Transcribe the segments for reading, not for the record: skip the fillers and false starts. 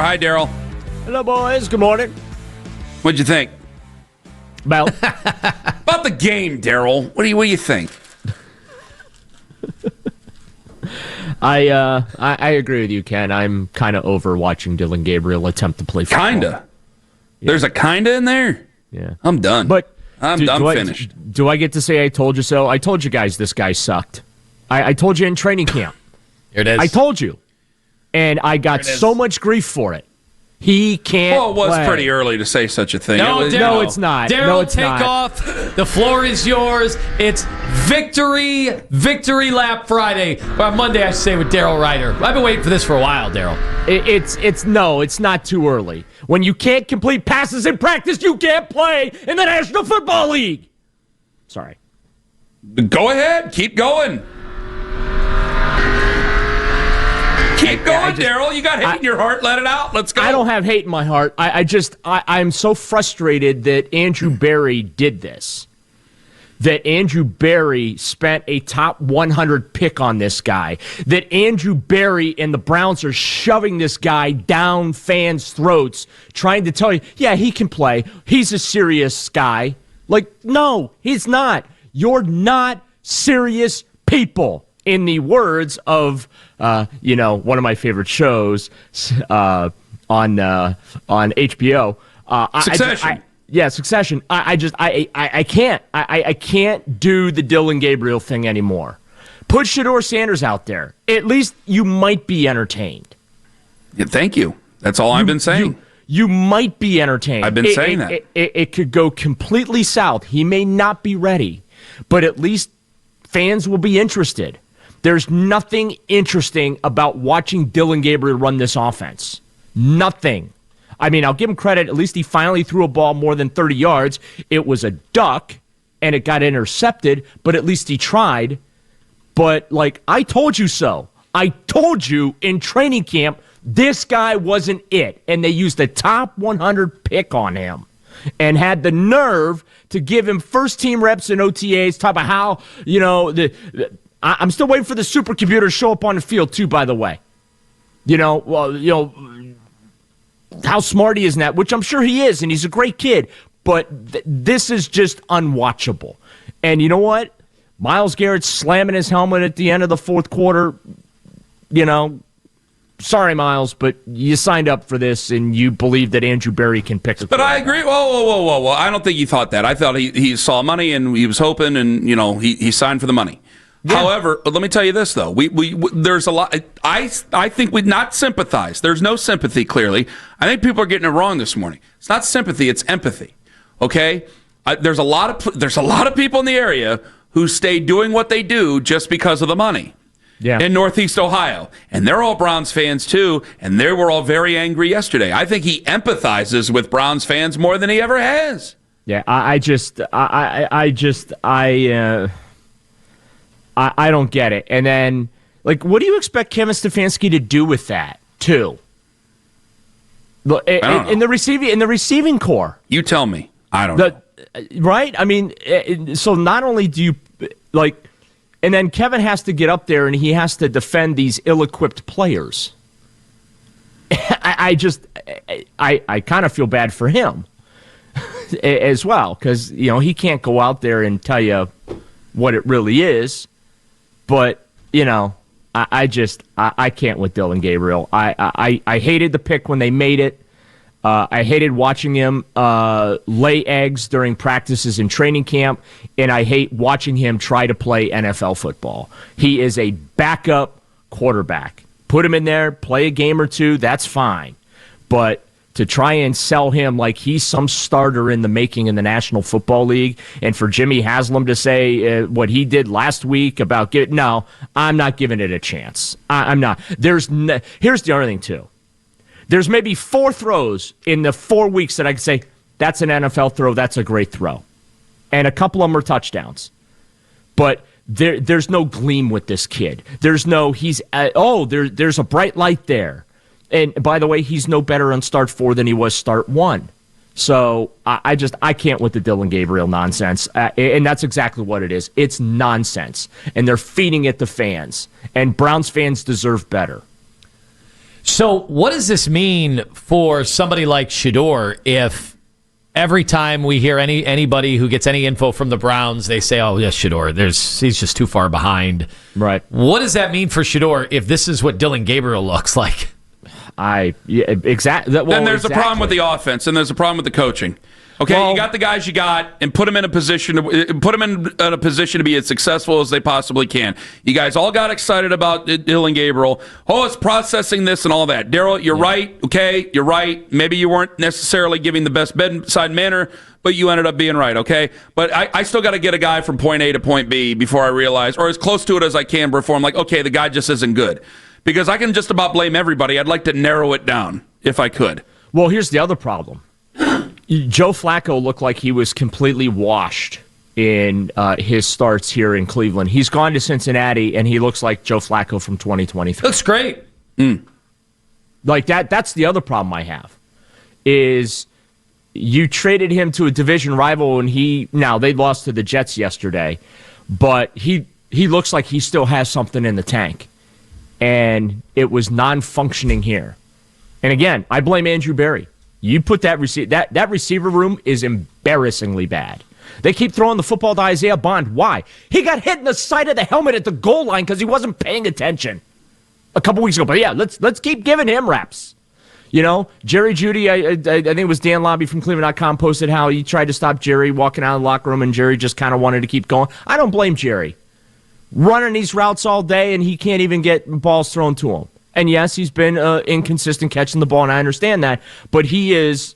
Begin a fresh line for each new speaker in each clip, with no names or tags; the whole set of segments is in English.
Hi, Daryl.
Hello, boys. Good morning.
What'd you think?
About
the game, Daryl. What do you think?
I agree with you, Ken. I'm kind of over watching Dillon Gabriel attempt to play football.
Kinda. Yeah. There's a kinda in there?
Yeah.
I'm done.
But
I'm finished.
Do I get to say I told you so? I told you guys this guy sucked. I told you in training camp.
Here it is.
I told you. And I got so much grief for it. He can't
Well, it was
play.
pretty early to say such a thing.
No,
it's not.
Daryl,
No, it's
take
not.
off. The floor is yours. It's victory lap Friday. Or Monday, I should say, with Daryl Ruiter. I've been waiting for this for a while, Daryl.
It's not too early. When you can't complete passes in practice, you can't play in the National Football League. Sorry.
Go ahead. Keep going. Keep going, Daryl. You got hate in your heart. Let it out. Let's go.
I don't have hate in my heart. I'm so frustrated that Andrew Berry did this. That Andrew Berry spent a top 100 pick on this guy. That Andrew Berry and the Browns are shoving this guy down fans' throats, trying to tell you, yeah, he can play. He's a serious guy. Like, no, he's not. You're not serious people. In the words of, one of my favorite shows on HBO.
Succession.
Succession. I can't. I can't do the Dillon Gabriel thing anymore. Put Shedeur Sanders out there. At least you might be entertained.
Yeah, thank you. That's all I've been saying.
You might be entertained.
I've been saying that.
It could go completely south. He may not be ready, but at least fans will be interested. There's nothing interesting about watching Dillon Gabriel run this offense. Nothing. I mean, I'll give him credit. At least he finally threw a ball more than 30 yards. It was a duck, and it got intercepted, but at least he tried. But, I told you so. I told you in training camp this guy wasn't it, and they used a top 100 pick on him and had the nerve to give him first-team reps in OTAs, talk about how, I'm still waiting for the supercomputer to show up on the field, too, by the way. How smart he is in that, which I'm sure he is, and he's a great kid. But this is just unwatchable. And you know what? Myles Garrett slamming his helmet at the end of the fourth quarter, sorry, Myles, but you signed up for this, and you believe that Andrew Berry can pick a
But I agree. Whoa. I don't think he thought that. I thought he saw money, and he was hoping, and, he signed for the money. Yeah. However, let me tell you this, though. We there's a lot. I think we'd not sympathize. There's no sympathy, clearly. I think people are getting it wrong this morning. It's not sympathy, it's empathy. Okay? There's a lot of people in the area who stay doing what they do just because of the money. Yeah. In Northeast Ohio. And they're all Browns fans, too, and they were all very angry yesterday. I think he empathizes with Browns fans more than he ever has.
Yeah, I don't get it. And then, what do you expect Kevin Stefanski to do with that, too? In the receiving core.
You tell me. I don't know.
Right? I mean, so not only do you, and then Kevin has to get up there and he has to defend these ill-equipped players. I kind of feel bad for him as well, because, he can't go out there and tell you what it really is. But, I can't with Dillon Gabriel. I hated the pick when they made it. I hated watching him lay eggs during practices in training camp, and I hate watching him try to play NFL football. He is a backup quarterback. Put him in there, play a game or two, that's fine. But to try and sell him like he's some starter in the making in the National Football League, and for Jimmy Haslam to say what he did last week about no, I'm not giving it a chance. I'm not. Here's the other thing, too. There's maybe 4 throws in the 4 weeks that I can say, that's an NFL throw, that's a great throw. And a couple of them are touchdowns. But there's no gleam with this kid. There's no, there's a bright light there. And by the way, he's no better on start 4 than he was start 1. So I can't with the Dillon Gabriel nonsense. And that's exactly what it is. It's nonsense. And they're feeding it to fans. And Browns fans deserve better.
So what does this mean for somebody like Shedeur if every time we hear anybody who gets any info from the Browns, they say, oh, yes, Shedeur, he's just too far behind.
Right.
What does that mean for Shedeur if this is what Dillon Gabriel looks like?
Exactly.
Then there's a problem with the offense, and there's a problem with the coaching. Okay, you got the guys you got, and put them in a position to be as successful as they possibly can. You guys all got excited about Dillon Gabriel. Oh, it's processing this and all that. Daryl, you're right. Okay, you're right. Maybe you weren't necessarily giving the best bedside manner, but you ended up being right. Okay, but I still got to get a guy from point A to point B before I realize, or as close to it as I can before I'm like, okay, the guy just isn't good. Because I can just about blame everybody. I'd like to narrow it down if I could.
Well, here's the other problem. Joe Flacco looked like he was completely washed in his starts here in Cleveland. He's gone to Cincinnati, and he looks like Joe Flacco from 2023.
Looks great.
Like that's the other problem I have, is you traded him to a division rival, and now they lost to the Jets yesterday, but he looks like he still has something in the tank, and it was non-functioning here. And again, I blame Andrew Berry. You put that receiver room is embarrassingly bad. They keep throwing the football to Isaiah Bond. Why? He got hit in the side of the helmet at the goal line because he wasn't paying attention a couple weeks ago. But yeah, let's keep giving him reps. You know, Jerry Jeudy, I think it was Dan Lobby from Cleveland.com posted how he tried to stop Jerry walking out of the locker room, and Jerry just kind of wanted to keep going. I don't blame Jerry. Running these routes all day, and he can't even get balls thrown to him. And yes, he's been inconsistent catching the ball, and I understand that. But he is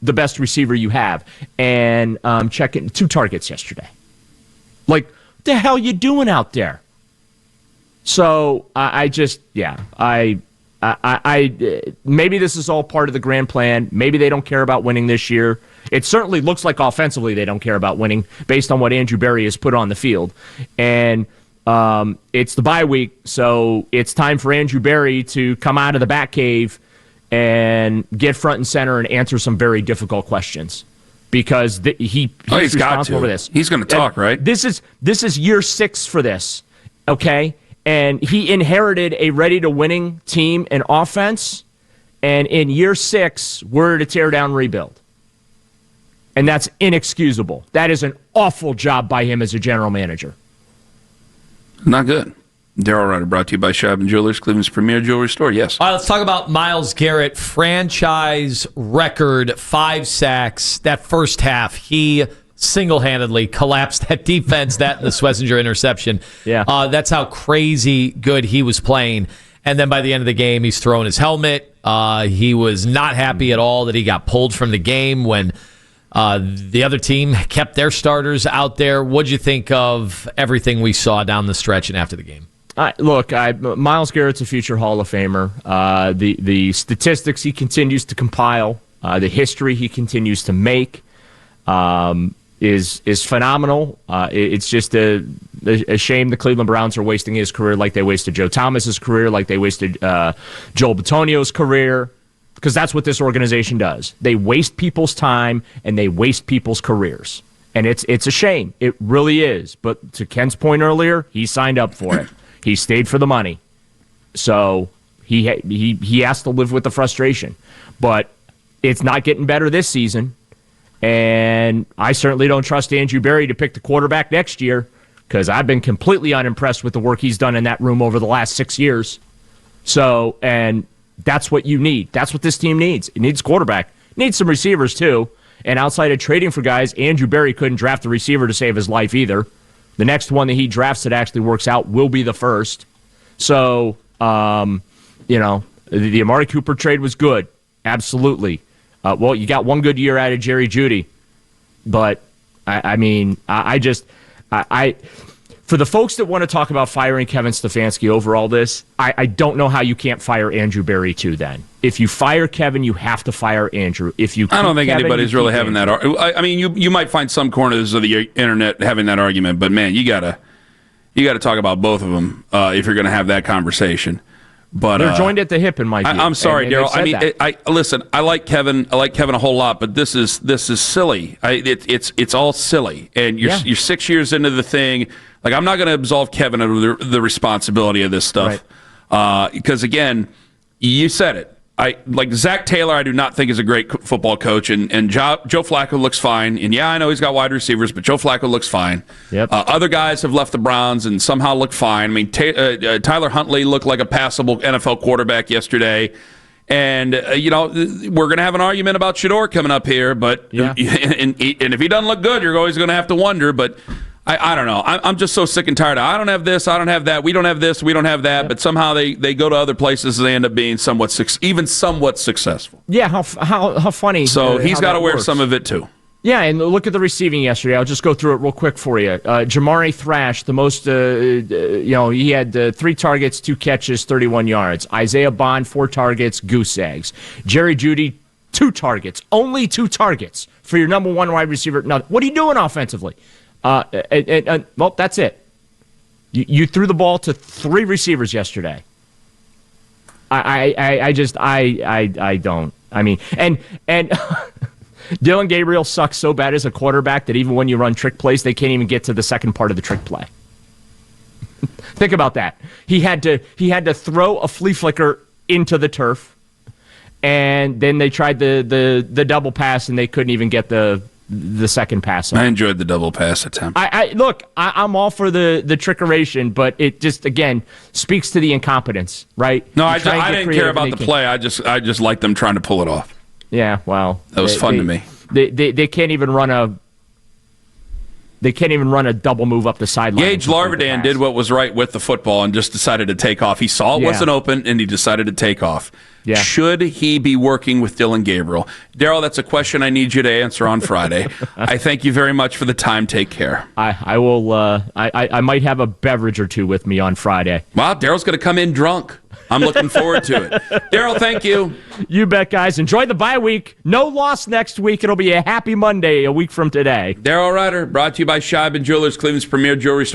the best receiver you have. And checking 2 targets yesterday. Like, what the hell you doing out there? So maybe this is all part of the grand plan. Maybe they don't care about winning this year. It certainly looks like offensively they don't care about winning based on what Andrew Berry has put on the field. And it's the bye week, so it's time for Andrew Berry to come out of the Batcave and get front and center and answer some very difficult questions, because he's responsible for this.
He's going to talk, right?
This is year 6 for this, okay? And he inherited a ready-to-winning team and offense, and in year 6, we're to tear down rebuild. And that's inexcusable. That is an awful job by him as a general manager.
Not good. Daryl Ruiter, brought to you by Shab & Jewelers, Cleveland's premier jewelry store. Yes.
All right, let's talk about Myles Garrett. Franchise record 5 sacks. That first half, he single-handedly collapsed that defense, that and the Schlesinger interception.
Yeah.
That's how crazy good he was playing. And then by the end of the game, he's throwing his helmet. He was not happy at all that he got pulled from the game when the other team kept their starters out there. What'd you think of everything we saw down the stretch and after the game?
Myles Garrett's a future Hall of Famer. The statistics he continues to compile, the history he continues to make, is phenomenal. It's just a shame the Cleveland Browns are wasting his career like they wasted Joe Thomas's career, like they wasted Joel Bitonio's career. Because that's what this organization does. They waste people's time and they waste people's careers. And it's a shame. It really is. But to Ken's point earlier, he signed up for it. He stayed for the money. So he has to live with the frustration. But it's not getting better this season. And I certainly don't trust Andrew Berry to pick the quarterback next year, because I've been completely unimpressed with the work he's done in that room over the last 6 years. So, and that's what you need. That's what this team needs. It needs quarterback. It needs some receivers, too. And outside of trading for guys, Andrew Berry couldn't draft a receiver to save his life either. The next one that he drafts that actually works out will be the first. So, the Amari Cooper trade was good. Absolutely. You got one good year out of Jerry Jeudy. But, for the folks that want to talk about firing Kevin Stefanski over all this, I don't know how you can't fire Andrew Berry too then. If you fire Kevin, you have to fire Andrew. I
don't think anybody's really having that argument. I mean, you might find some corners of the internet having that argument, but man, you gotta talk about both of them if you're going to have that conversation. But
they're joined at the hip in my view.
I'm sorry, Daryl. I mean, listen. I like Kevin. I like Kevin a whole lot, but this is silly. It's all silly, and you're 6 years into the thing. Like, I'm not going to absolve Kevin of the responsibility of this stuff, because again, You said it. I like Zach Taylor. I do not think is a great football coach, and Joe Flacco looks fine. And yeah, I know he's got wide receivers, but Joe Flacco looks fine.
Yep.
Other guys have left the Browns and somehow look fine. I mean, Tyler Huntley looked like a passable NFL quarterback yesterday. And we're going to have an argument about Shador coming up here, but and if he doesn't look good, you're always going to have to wonder. But I don't know. I'm just so sick and tired. I don't have this. I don't have that. We don't have this. We don't have that. But somehow they go to other places and they end up being somewhat successful.
Yeah, how funny.
So he's got to wear
works.
some of it too.
Yeah, and look at the receiving yesterday. I'll just go through it real quick for you. Jamari Thrash, the most, he had 3 targets, 2 catches, 31 yards. Isaiah Bond, 4 targets, goose eggs. Jerry Jeudy, 2 targets, only 2 targets for your number 1 wide receiver. Now, what are you doing offensively? Well, that's it. You threw the ball to 3 receivers yesterday. I don't. I mean, and Dillon Gabriel sucks so bad as a quarterback that even when you run trick plays, they can't even get to the second part of the trick play. Think about that. He had to throw a flea flicker into the turf, and then they tried the double pass, and they couldn't even get the second pass on.
I enjoyed the double pass attempt.
I'm all for the trickeration, but it just again speaks to the incompetence, right?
No, I didn't care about the play. I just liked them trying to pull it off.
Yeah, well,
that was fun to me.
They can't even run a double move up the sideline.
Gage Larvadan did what was right with the football and just decided to take off. He saw it wasn't open, and he decided to take off.
Yeah.
Should he be working with Dillon Gabriel? Daryl, that's a question I need you to answer on Friday. I thank you very much for the time. Take care.
I will. I might have a beverage or 2 with me on Friday.
Wow, Daryl's going to come in drunk. I'm looking forward to it. Daryl, thank you.
You bet, guys. Enjoy the bye week. No loss next week. It'll be a happy Monday a week from today.
Daryl Ruiter, brought to you by Scheib & Jewelers, Cleveland's premier jewelry store.